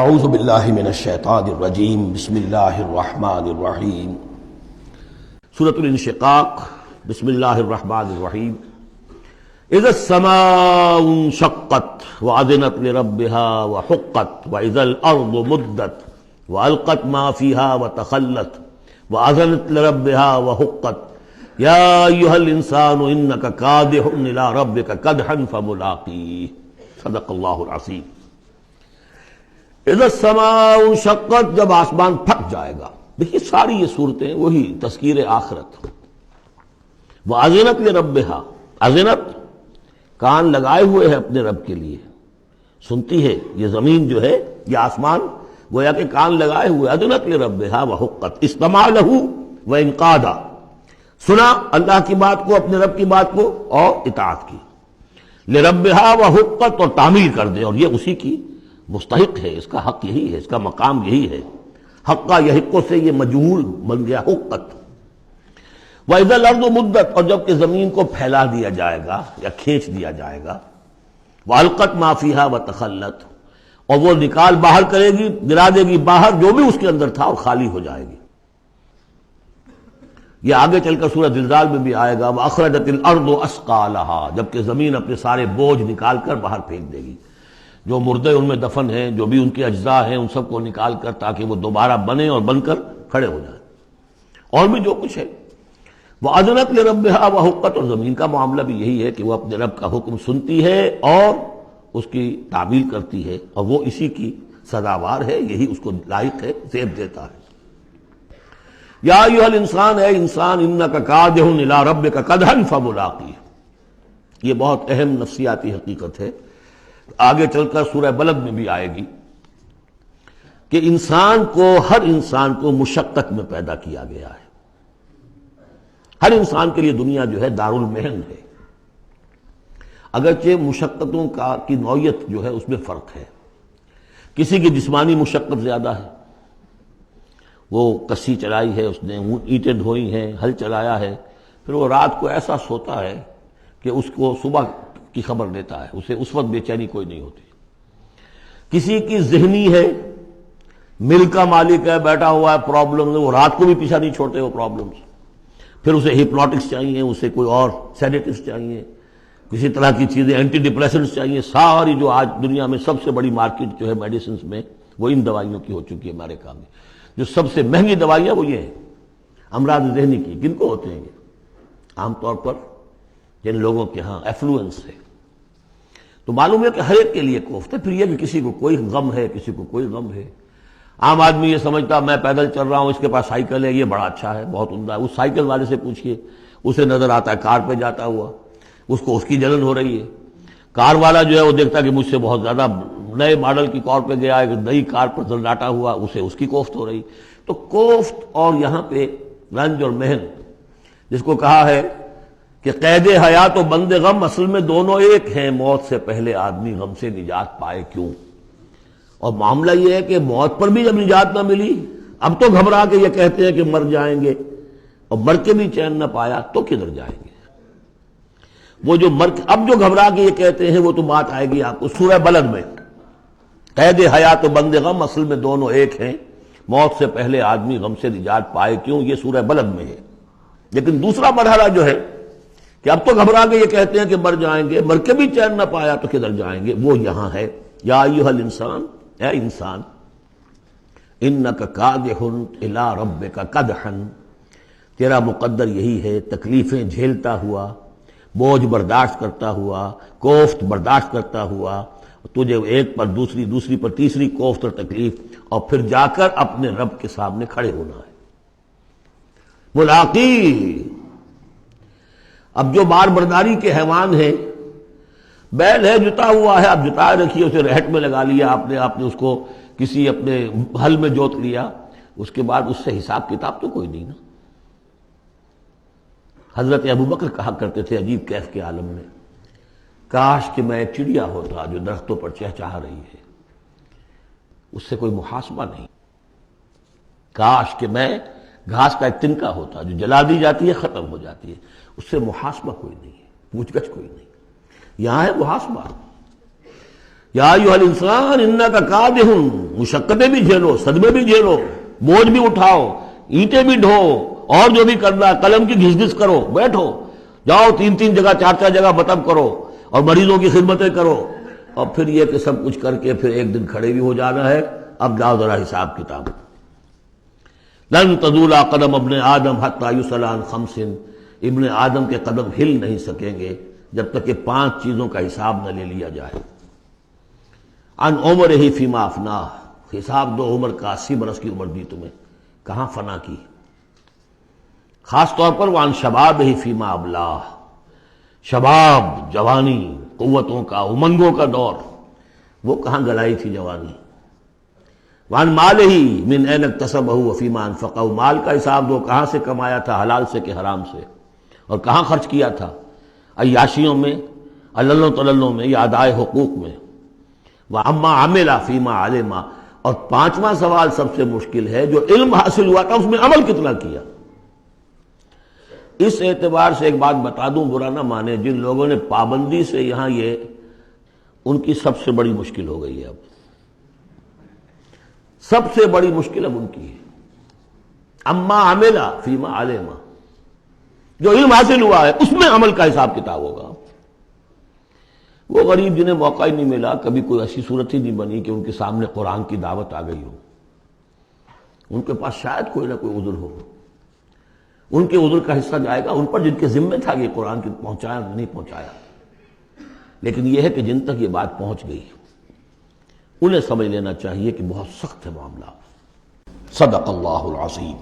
اعوذ باللہ من الشیطان الرجیم بسم اللہ الرحمن الرحیم سورۃ الانشقاق بسم اللہ الرحمن الرحیم اذا السماء انشقت واذنت لربها وحقت واذا الارض مدت والقت ما فيها وتخلت واذنت لربها وحقت یا ایھا الانسان انک کادح الی ربک کدحا فملاقیہ صدق اللہ العظیم۔ اذا السماء انشقت، جب آسمان پھٹ جائے گا۔ دیکھیے ساری یہ صورتیں وہی تذکیر آخرت۔ وَأَذِنَتْ لِرَبِّهَا، اذنت کان لگائے ہوئے ہے اپنے رب کے لیے، سنتی ہے یہ زمین جو ہے، یہ آسمان گویا کہ کان لگائے ہوئے۔ اذنت لِرَبِّهَا وَحُقَّتْ، اسْتَمَعَ لَهُ وَإِنْقَادَ، سنا اللہ کی بات کو، اپنے رب کی بات کو، اور اطاعت کی۔ لِرَبِّهَا وَحُقَّتْ، اور تعمیل کر دے، اور یہ اسی کی مستحق ہے، اس کا حق یہی ہے، اس کا مقام یہی ہے۔ حقا یحقو سے یہ مجہول بن گیا حقت۔ وَإِذَا الْأَرْضُ مُدَّتْ، اور جب کہ زمین کو پھیلا دیا جائے گا یا کھینچ دیا جائے گا۔ وَأَلْقَتْ مَا فِيهَا وَتَخَلَّتْ، اور وہ نکال باہر کرے گی، گرا دے گی باہر جو بھی اس کے اندر تھا، اور خالی ہو جائے گی۔ یہ آگے چل کر سورہ زلزال میں بھی آئے گا۔ وَأَخْرَجَتِ الْأَرْضُ أَثْقَالَهَا، جب کہ زمین اپنے سارے بوجھ نکال کر باہر پھینک دے گی، جو مردے ان میں دفن ہیں، جو بھی ان کے اجزاء ہیں، ان سب کو نکال کر، تاکہ وہ دوبارہ بنے اور بن کر کھڑے ہو جائیں، اور بھی جو کچھ ہے۔ وَأَذِنَتْ لِرَبِّهَا وَحُقَّتْ، اور زمین کا معاملہ بھی یہی ہے کہ وہ اپنے رب کا حکم سنتی ہے اور اس کی تعمیل کرتی ہے، اور وہ اسی کی سزاوار ہے، یہی اس کو لائق ہے، زیب دیتا ہے۔ یا ایھا الانسان، اے انسان، انک کادح الی ربک کدحا فملاقیہ، یہ بہت اہم نفسیاتی حقیقت ہے، آگے چل کر سورہ بلد میں بھی آئے گی کہ انسان کو، ہر انسان کو مشقت میں پیدا کیا گیا ہے۔ ہر انسان کے لیے دنیا جو ہے دارالمحن ہے، اگرچہ مشقتوں کی نوعیت جو ہے اس میں فرق ہے۔ کسی کی جسمانی مشقت زیادہ ہے، وہ کسی چلائی ہے، اس نے اینٹیں ڈھوئی ہیں، ہل چلایا ہے، پھر وہ رات کو ایسا سوتا ہے کہ اس کو صبح کی خبر دیتا ہے، اسے اس وقت بے چینی کوئی نہیں ہوتی۔ کسی کی ذہنی ہے، مل کا مالک ہے، بیٹھا ہوا ہے، پرابلم ہے، وہ رات کو بھی پیچھا نہیں چھوڑتے وہ پرابلمز، پھر اسے ہپنوٹکس چاہیے، اسے کوئی اور سیڈیٹیوز چاہیے، کسی طرح کی چیزیں، اینٹی ڈپریسنٹس چاہیے۔ ساری جو آج دنیا میں سب سے بڑی مارکیٹ جو ہے میڈیسنز میں، وہ ان دوائیوں کی ہو چکی ہے امریکہ میں۔ جو سب سے مہنگی دوائیاں وہ یہ ہیں، امراض ذہنی کی۔ کن کو ہوتے ہیں یہ؟ عام طور پر جن لوگوں کے ہاں ایفلوئنس ہے۔ تو معلوم ہے کہ ہر ایک کے لیے کوفت ہے۔ پھر یہ کہ کسی کو کوئی غم ہے، کسی کو کوئی غم ہے۔ عام آدمی یہ سمجھتا میں پیدل چل رہا ہوں، اس کے پاس سائیکل ہے، یہ بڑا اچھا ہے، بہت عمدہ ہے۔ اس سائیکل والے سے پوچھئے، اسے نظر آتا ہے کار پہ جاتا ہوا، اس کو اس کی جلن ہو رہی ہے۔ کار والا جو ہے وہ دیکھتا ہے کہ مجھ سے بہت زیادہ نئے ماڈل کی کار پہ گیا ہے، کہ نئی کار پر زنڈاٹا ہوا، اسے اس کی کوفت ہو رہی۔ تو کوفت اور یہاں پہ رنج اور محن، جس کو کہا ہے کہ قید حیات و بند غم اصل میں دونوں ایک ہیں، موت سے پہلے آدمی غم سے نجات پائے کیوں؟ اور معاملہ یہ ہے کہ موت پر بھی جب نجات نہ ملی، اب تو گھبرا کے یہ کہتے ہیں کہ مر جائیں گے، اور مر کے بھی چین نہ پایا تو کدھر جائیں گے؟ وہ جو اب جو گھبرا کے یہ کہتے ہیں، وہ تو بات آئے گی آپ کو سورہ بلد میں۔ قید حیات و بند غم اصل میں دونوں ایک ہیں، موت سے پہلے آدمی غم سے نجات پائے کیوں، یہ سورہ بلد میں ہے۔ لیکن دوسرا مرحلہ جو ہے کہ اب تو گھبرا کے یہ کہتے ہیں کہ مر جائیں گے، مر کے بھی چین نہ پایا تو کدھر جائیں گے، وہ یہاں ہے۔ یا ایھا الانسان، اے انسان، انک کادح الی ربک کدحا، تیرا مقدر یہی ہے، تکلیفیں جھیلتا ہوا، بوجھ برداشت کرتا ہوا، کوفت برداشت کرتا ہوا، تجھے ایک پر دوسری، دوسری پر تیسری کوفت اور تکلیف، اور پھر جا کر اپنے رب کے سامنے کھڑے ہونا ہے۔ ملاقی، اب جو بار برداری کے حیوان ہیں، بیل ہے جتا ہوا ہے، اب جتائے رکھیے، اسے رہٹ میں لگا لیا آپ نے اس کو کسی اپنے ہل میں جوت لیا، اس کے بعد اس سے حساب کتاب تو کوئی نہیں نا۔ حضرت ابوبکر کہا کرتے تھے عجیب کیف کے عالم میں، کاش کہ میں ایک چڑیا ہوتا جو درختوں پر چہچہا رہی ہے، اس سے کوئی محاسبہ نہیں۔ کاش کہ میں گھاس کا ایک تنکا ہوتا جو جلا دی جاتی ہے، ختم ہو جاتی ہے، اس سے محاسبہ کوئی نہیں ہے، پوچھ گچھ کوئی نہیں۔ یہاں ہے محاسبہ۔ یا ایھا الانسان انک کادح، مشقتیں بھی جھیلو، صدمے بھی جھیلو، بوجھ بھی اٹھاؤ، اینٹیں بھی ڈھو، اور جو بھی کرنا ہے قلم کی گھس گھس کرو، بیٹھو، جاؤ 3 جگہ 4 جگہ مطلب کرو اور مریضوں کی خدمتیں کرو، اور پھر یہ کہ سب کچھ کر کے پھر ایک دن کھڑے بھی ہو جانا ہے۔ اب جاؤ ذرا حساب کتاب۔ لن تزول قدم ابن آدم حتی یسأل عن خمس، ابن آدم کے قدم ہل نہیں سکیں گے جب تک کہ 5 چیزوں کا حساب نہ لے لیا جائے۔ عن عمرہ فیما افناہ، حساب دو عمر کا، 80 برس کی عمر دی تمہیں، کہاں فنا کی؟ خاص طور پر وعن شبابہ فیما ابلاہ، شباب، جوانی، قوتوں کا، امنگوں کا دور، وہ کہاں گلائی تھی جوانی۔ وعن مالہ من این اکتسبہ وفیما انفقہ، مال کا حساب دو، کہاں سے کمایا تھا، حلال سے کہ حرام سے، اور کہاں خرچ کیا تھا، عیاشیوں میں، عللوں تللوں میں، یا ادائے حقوق میں۔ وَعَمَّا عَمِلَ فِيمَا عَلِمَ، اور 5واں سوال سب سے مشکل ہے، جو علم حاصل ہوا تھا اس میں عمل کتنا کیا۔ اس اعتبار سے ایک بات بتا دوں، برا نہ مانے، جن لوگوں نے پابندی سے یہاں، یہ ان کی سب سے بڑی مشکل ہو گئی ہے، اب سب سے بڑی مشکل اب ان کی ہے۔ اما عمل فیما علم، جو علم حاصل ہوا ہے اس میں عمل کا حساب کتاب ہوگا۔ وہ غریب جنہیں موقع ہی نہیں ملا، کبھی کوئی ایسی صورت ہی نہیں بنی کہ ان کے سامنے قرآن کی دعوت آ گئی ہو، ان کے پاس شاید کوئی نہ کوئی عذر ہو، ان کے عذر کا حصہ جائے گا ان پر جن کے ذمہ تھا کہ قرآن کی پہنچایا نہیں پہنچایا۔ لیکن یہ ہے کہ جن تک یہ بات پہنچ گئی انہیں سمجھ لینا چاہیے کہ بہت سخت ہے معاملہ۔ صدق اللہ العظیم۔